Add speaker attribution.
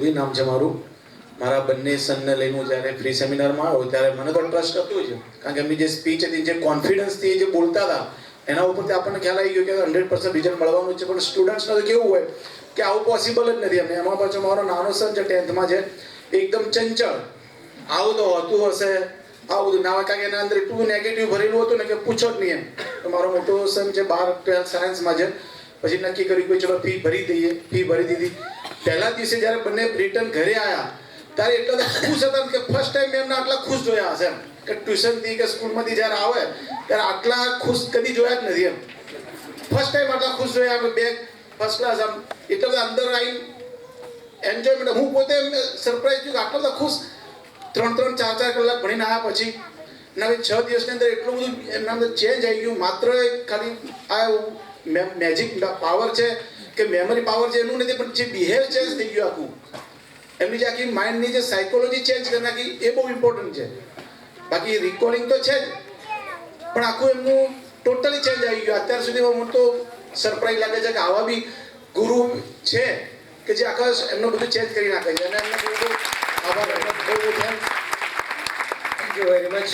Speaker 1: ચૌધરી નામ છે મારું. મારા બંને સનને લઈને હું જ્યારે ફ્રી સેમિનારમાં આવ્યો ત્યારે મને તો ટ્રસ્ટ હતું જ, કારણ કે એમની જે સ્પીચ હતી, જે કોન્ફિડન્સથી જે બોલતા હતા એના ઉપરથી આપણને ખ્યાલ આવી ગયો કે 100% રિઝલ્ટ મળવાનું છે. પણ સ્ટુડન્ટ્સને તો કેવું હોય કે આવું પોસિબલ જ નથી. અને એમાં પાછો મારો નાનો સન છે 10th છે, એકદમ ચંચળ. આવું તો હોતું હશે, આવું બધું ના, કારણ કે એના અંદર એટલું નેગેટિવ ભરેલું હતું ને કે પૂછો જ નહીં એમ. તો મારો મોટો સન છે 12th સાયન્સમાં છે. પછી નક્કી કર્યું કે ચલો ફી ભરી દઈએ. ફી ભરી દીધી. પહેલા દિવસે જ્યારે બંને રિટર્ન ઘરે આવ્યા ત્યારે એટલા ખુશ હતા કે ફર્સ્ટ ટાઈમ એમને આટલા ખુશ જોયા હશે એમ, કે ટ્યુશનથી કે સ્કૂલમાંથી જ્યારે આવે ત્યારે આટલા ખુશ કદી જોયા જ નથી એમ. ફર્સ્ટ ટાઈમ આટલા ખુશ જોયા અમે બે ફર્સ્ટ ક્લાસ આમ એટલા બધા અંદર આવીને એન્જોયમેન્ટ. હું પોતે સરપ્રાઈઝ થયું કે આટલા બધા ખુશ 3-3, 4-4 કલાક ભણીને આવ્યા પછી. અને હવે 6 દિવસની અંદર એટલું બધું એમના અંદર ચેન્જ આવી ગયું. માત્ર ખાલી આ મેજિક પાવર છે કે મેમરી પાવર છે એનું નથી, પણ જે બિહેવ ચેન્જ થઈ ગયું આખું. એમની જે આખી માઇન્ડની જે સાયકોલોજી ચેન્જ કરી નાખી એ બહુ ઇમ્પોર્ટન્ટ છે. બાકી રિકોર્ડિંગ તો છે જ, પણ આખું એમનું ટોટલી ચેન્જ આવી ગયું. અત્યાર સુધીમાં મને તો સરપ્રાઈઝ લાગે છે કે આવા બી ગુરુ છે કે જે આખા એમનું બધું ચેન્જ કરી નાખે છે. અને એમને બહુ આભાર, બહુ થેન્ક યુ વેરી મચ.